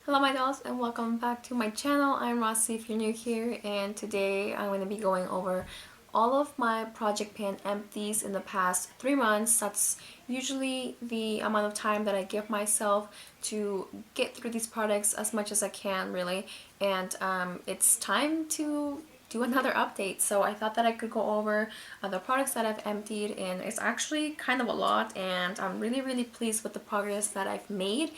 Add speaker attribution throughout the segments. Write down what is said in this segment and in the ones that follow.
Speaker 1: Hello my dolls and welcome back to my channel. I'm Rossi if you're new here, and today I'm going to be going over all of my project pan empties in the past 3 months. That's usually the amount of time that I give myself to get through these products as much as I can, really. And it's time to do another update, so I thought that I could go over the products that I've emptied, and it's actually kind of a lot, and I'm really pleased with the progress that I've made,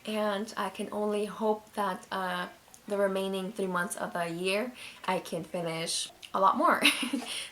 Speaker 1: and I can only hope that the remaining 3 months of the year I can finish a lot more.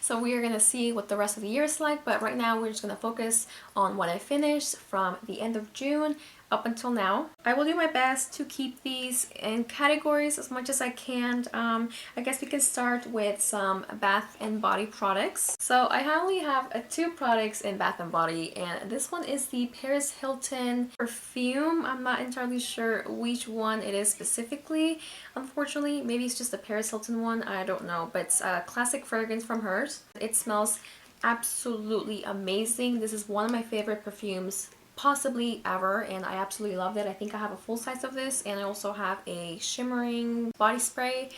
Speaker 1: So we are gonna see what the rest of the year is like, but right now we're just gonna focus on what I finished from the end of June up until now. I will do my best to keep these in categories as much as I can. I guess we can start with some Bath and Body products. So I only have 2 products in Bath and Body, and this one is the Paris Hilton Perfume. I'm not entirely sure which one it is specifically, unfortunately. Maybe it's just the Paris Hilton one, I don't know, but it's a classic fragrance from hers. It smells absolutely amazing. This is one of my favorite perfumes possibly ever, and I absolutely loved it. I think I have a full size of this, and I also have a shimmering body spray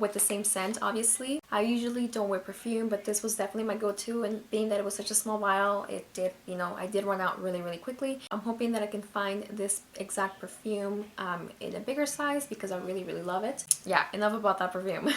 Speaker 1: with the same scent, obviously. I usually don't wear perfume, but this was definitely my go-to, and being that it was such a small vial, it did, I did run out really quickly. I'm hoping that I can find this exact perfume in a bigger size because I really love it. Yeah, enough about that perfume.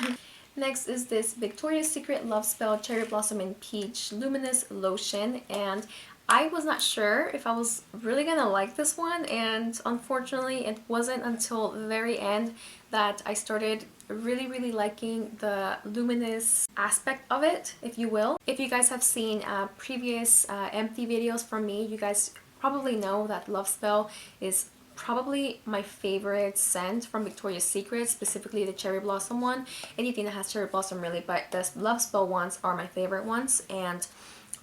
Speaker 1: Next is this Victoria's Secret Love Spell Cherry Blossom and Peach Luminous Lotion, and I was not sure if I was really gonna like this one, and unfortunately it wasn't until the very end that I started really liking the luminous aspect of it, if you will. If you guys have seen previous empty videos from me, you guys probably know that Love Spell is probably my favorite scent from Victoria's Secret, specifically the cherry blossom one. Anything that has cherry blossom, really, but the Love Spell ones are my favorite ones, and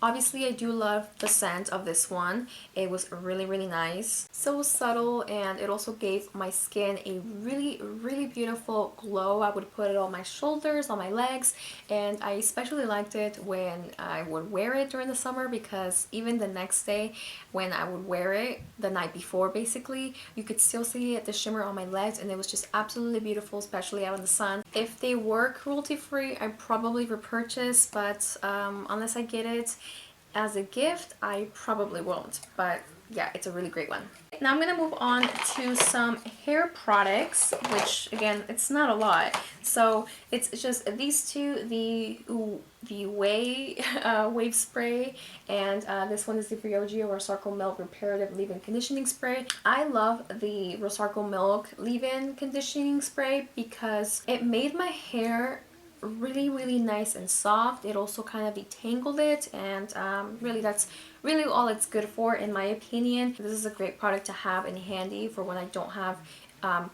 Speaker 1: obviously I do love the scent of this one. It was really nice. So subtle, and it also gave my skin a really beautiful glow. I would put it on my shoulders, on my legs, and I especially liked it when I would wear it during the summer, because even the next day when I would wear it, the night before basically, you could still see the shimmer on my legs, and it was just absolutely beautiful, especially out in the sun. If they were cruelty-free, I'd probably repurchase, but unless I get it as a gift, I probably won't. But yeah, it's a really great one. Now I'm gonna move on to some hair products, which again, it's not a lot. So it's just these two, the OUAI wave spray, and this one is the Briogeo Rosarco Milk Reparative Leave-In Conditioning Spray. I love the Rosarco Milk Leave-In Conditioning Spray because it made my hair really nice and soft. It also kind of detangled it, and really that's really all it's good for, in my opinion. This is a great product to have in handy for when I don't have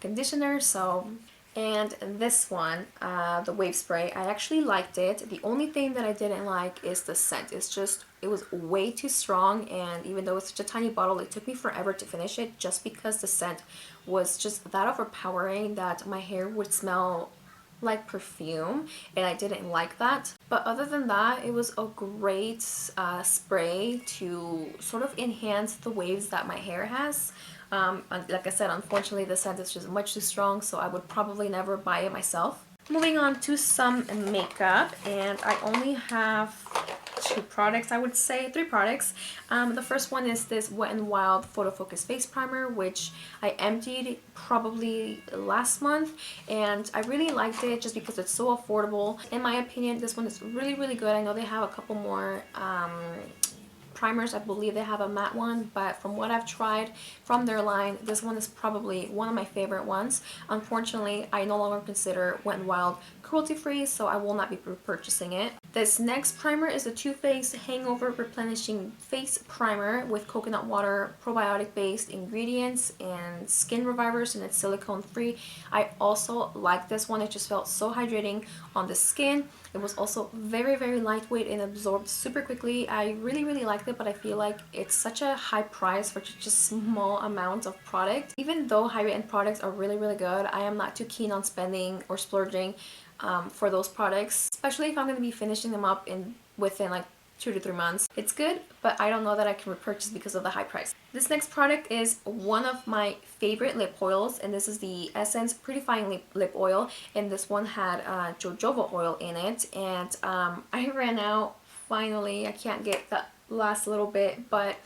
Speaker 1: conditioner. So, and this one, the wave spray, I actually liked it. The only thing that I didn't like is the scent. It was way too strong, and even though it's such a tiny bottle, it took me forever to finish it, just because the scent was just that overpowering that my hair would smell like perfume, and I didn't like that. But other than that, it was a great spray to sort of enhance the waves that my hair has. Like I said, unfortunately the scent is just much too strong, so I would probably never buy it myself. Moving on to some makeup, and I only have 2 products, I would say 3 products. The first one is this Wet n Wild Photofocus Face Primer, which I emptied probably last month, and I really liked it just because it's so affordable. In my opinion, this one is really good. I know they have a couple more primers. I believe they have a matte one, but from what I've tried from their line, this one is probably one of my favorite ones. Unfortunately, I no longer consider Wet n Wild cruelty-free, so I will not be purchasing it. This next primer is the Too Faced Hangover Replenishing Face Primer with coconut water, probiotic-based ingredients, and skin revivers, and it's silicone-free. I also like this one. It just felt so hydrating on the skin. It was also very lightweight and absorbed super quickly. I really liked it, but I feel like it's such a high price for such a small amount of product. Even though high-end products are really good, I am not too keen on spending or splurging for those products, especially if I'm going to be finishing them up within like 2 to 3 months. It's good, but I don't know that I can repurchase because of the high price. This next product is one of my favorite lip oils, and this is the Essence Prettifying Lip Oil, and this one had jojoba oil in it, and I ran out finally. I can't get the last little bit, but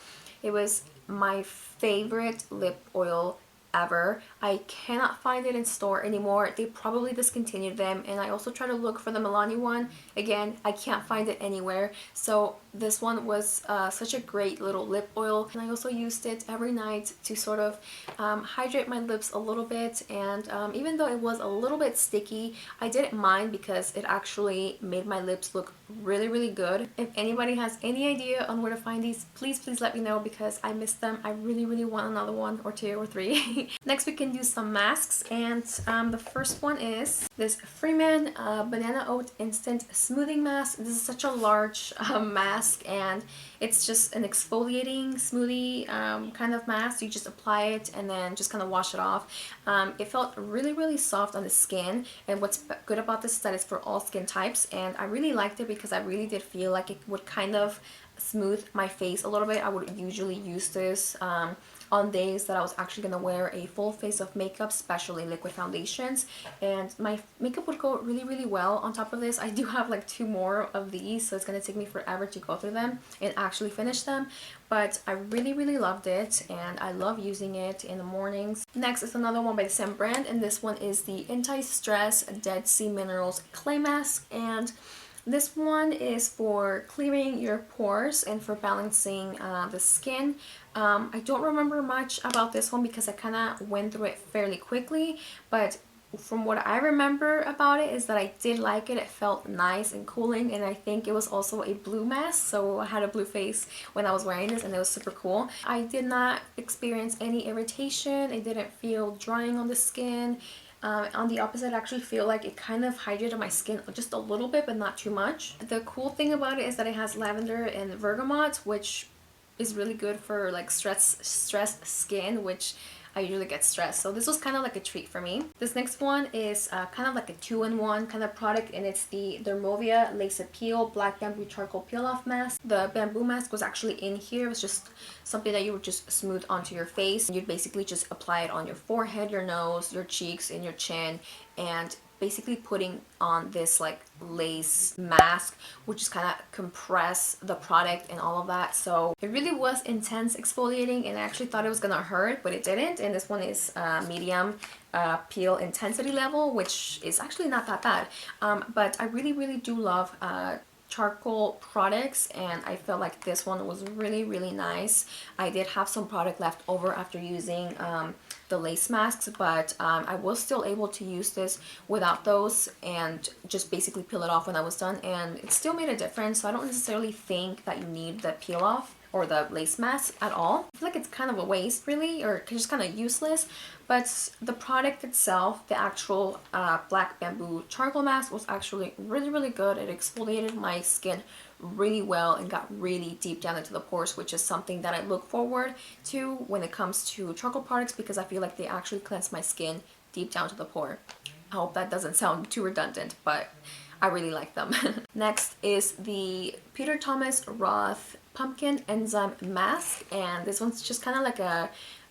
Speaker 1: it was my favorite lip oil ever. I cannot find it in store anymore. They probably discontinued them, and I also try to look for the Milani one. Again, I can't find it anywhere. So this one was such a great little lip oil, and I also used it every night to sort of hydrate my lips a little bit, and even though it was a little bit sticky, I didn't mind because it actually made my lips look really good. If anybody has any idea on where to find these, please let me know because I missed them. I really want another one or two or three. Next we can do some masks, and the first one is this Freeman Banana Oat Instant Smoothing Mask. This is such a large mask, and it's just an exfoliating smoothie kind of mask. You just apply it and then just kind of wash it off. It felt really soft on the skin, and what's good about this is that it's for all skin types, and I really liked it because I really did feel like it would kind of smooth my face a little bit. I would usually use this on days that I was actually going to wear a full face of makeup, especially liquid foundations, and my makeup would go really well on top of this. I do have like 2 more of these, so it's going to take me forever to go through them and actually finish them, but I really loved it, and I love using it in the mornings. Next is another one by the same brand, and this one is the Anti-Stress Dead Sea Minerals Clay Mask, and this one is for clearing your pores and for balancing the skin. I don't remember much about this one because I kind of went through it fairly quickly, but from what I remember about it is that I did like it. It felt nice and cooling, and I think it was also a blue mask, so I had a blue face when I was wearing this, and it was super cool. I did not experience any irritation. It didn't feel drying on the skin. On the opposite, I actually feel like it kind of hydrated my skin just a little bit, but not too much. The cool thing about it is that it has lavender and bergamot, which is really good for like stressed skin, which I usually get stressed. So this was kind of like a treat for me. This next one is kind of like a 2-in-1 kind of product, and it's the Dermovia Lace Appeal Black Bamboo Charcoal Peel Off Mask. The bamboo mask was actually in here. It was just something that you would just smooth onto your face. You'd basically just apply it on your forehead, your nose, your cheeks, and your chin, and basically putting on this like lace mask, which is kind of compress the product and all of that. So it really was intense exfoliating, and I actually thought it was gonna hurt, but it didn't. And this one is medium peel intensity level, which is actually not that bad. But I really do love charcoal products, and I felt like this one was really nice. I did have some product left over after using the lace masks, but I was still able to use this without those and just basically peel it off when I was done, and it still made a difference. So I don't necessarily think that you need the peel off or the lace mask at all. I feel like it's kind of a waste really, or just kind of useless, but the product itself, the actual black bamboo charcoal mask, was actually really good. It exfoliated my skin really well and got really deep down into the pores, which is something that I look forward to when it comes to charcoal products, because I feel like they actually cleanse my skin deep down to the pore. I hope that doesn't sound too redundant, but I really like them. Next is the Peter Thomas Roth Pumpkin Enzyme Mask, and this one's just kind of like a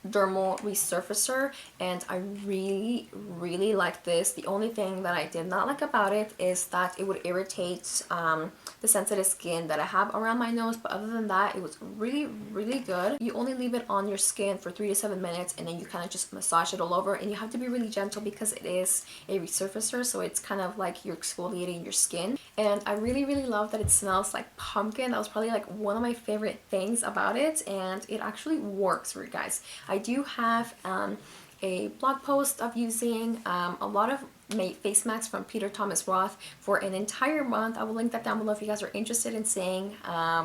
Speaker 1: dermal resurfacer, and I really like this. The only thing that I did not like about it is that it would irritate the sensitive skin that I have around my nose, but other than that, it was really good. You only leave it on your skin for 3 to 7 minutes, and then you kind of just massage it all over, and you have to be really gentle because it is a resurfacer, so it's kind of like you're exfoliating your skin. And I really love that it smells like pumpkin. That was probably like one of my favorite things about it, and it actually works for you guys. I do have a blog post of using a lot of face masks from Peter Thomas Roth for an entire month. I will link that down below if you guys are interested in seeing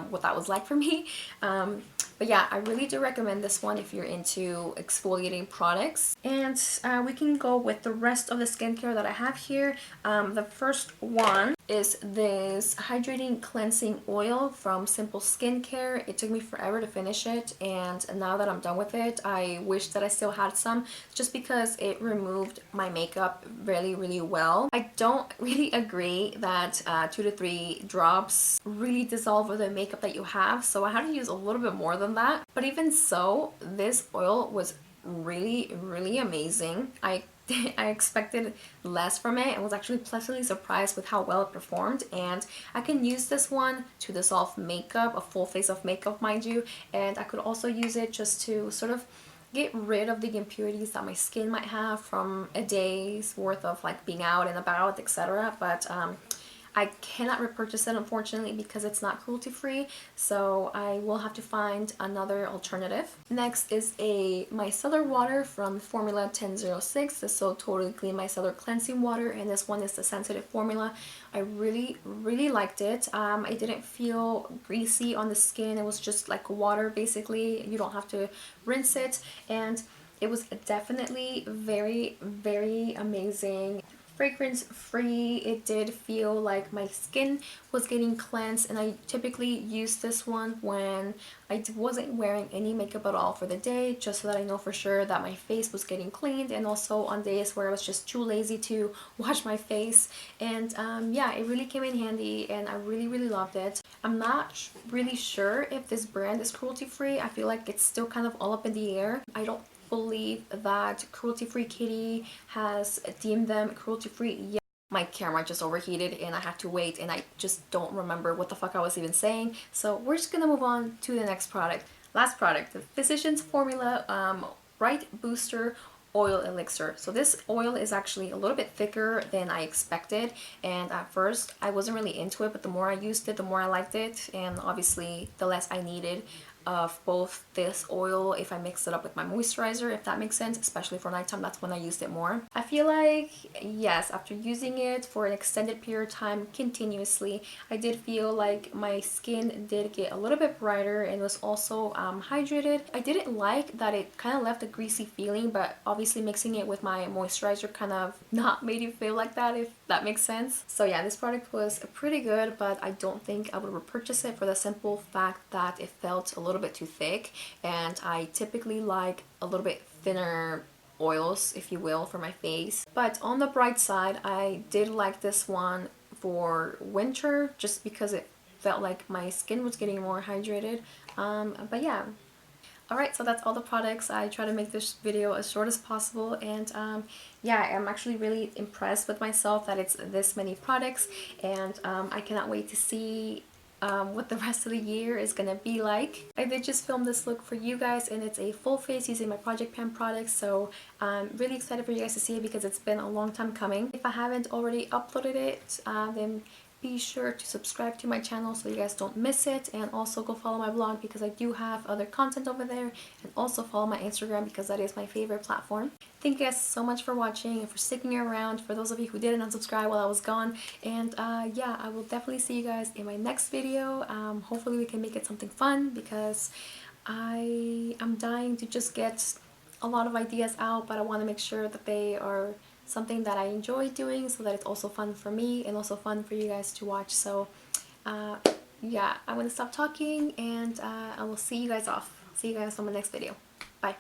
Speaker 1: what that was like for me. But yeah, I really do recommend this one if you're into exfoliating products. And we can go with the rest of the skincare that I have here. The first one is this hydrating cleansing oil from Simple Skincare. It took me forever to finish it, and now that I'm done with it, I wish that I still had some, just because it removed my makeup really well. I don't really agree that 2 to 3 drops really dissolve the makeup that you have, so I had to use a little bit more than that. But even so, this oil was really amazing. I expected less from it and was actually pleasantly surprised with how well it performed. And I can use this one to dissolve makeup, a full face of makeup mind you, and I could also use it just to sort of get rid of the impurities that my skin might have from a day's worth of like being out and about, etc. But I cannot repurchase it, unfortunately, because it's not cruelty free, so I will have to find another alternative. Next is a micellar water from formula 1006. This is So Totally Clean Micellar Cleansing Water, and this one is the sensitive formula. I really liked it. It didn't feel greasy on the skin. It was just like water, basically. You don't have to rinse it, and it was definitely very amazing. Fragrance free. It did feel like my skin was getting cleansed, and I typically use this one when I wasn't wearing any makeup at all for the day, just so that I know for sure that my face was getting cleaned, and also on days where I was just too lazy to wash my face. And yeah, it really came in handy, and I really loved it. I'm not really sure if this brand is cruelty free. I feel like it's still kind of all up in the air. I don't believe that Cruelty Free Kitty has deemed them cruelty free yet. My camera just overheated and I had to wait, and I just don't remember what the fuck I was even saying. So we're just gonna move on to the next product. Last product, the Physicians Formula Bright Booster Oil Elixir. So this oil is actually a little bit thicker than I expected, and at first I wasn't really into it, but the more I used it, the more I liked it, and obviously the less I needed of both this oil if I mix it up with my moisturizer, if that makes sense, especially for nighttime. That's when I used it more. I feel like, yes, after using it for an extended period of time continuously, I did feel like my skin did get a little bit brighter and was also hydrated. I didn't like that it kind of left a greasy feeling, but obviously mixing it with my moisturizer kind of not made you feel like that, if that makes sense. So yeah, this product was pretty good, but I don't think I would repurchase it for the simple fact that it felt a little bit too thick, and I typically like a little bit thinner oils, if you will, for my face. But on the bright side, I did like this one for winter, just because it felt like my skin was getting more hydrated. But yeah. Alright, so that's all the products. I try to make this video as short as possible, and yeah, I'm actually really impressed with myself that it's this many products, and I cannot wait to see what the rest of the year is gonna be like. I did just film this look for you guys, and it's a full face using my Project Pan products, so I'm really excited for you guys to see it because it's been a long time coming. If I haven't already uploaded it, then be sure to subscribe to my channel so you guys don't miss it, and also go follow my blog because I do have other content over there, and also follow my Instagram because that is my favorite platform. Thank you guys so much for watching and for sticking around, for those of you who didn't unsubscribe while I was gone. And yeah, I will definitely see you guys in my next video. Hopefully we can make it something fun because I am dying to just get a lot of ideas out, but I want to make sure that they are something that I enjoy doing, so that it's also fun for me and also fun for you guys to watch. So yeah, I'm gonna stop talking, and I will see you guys off. See you guys on my next video. Bye.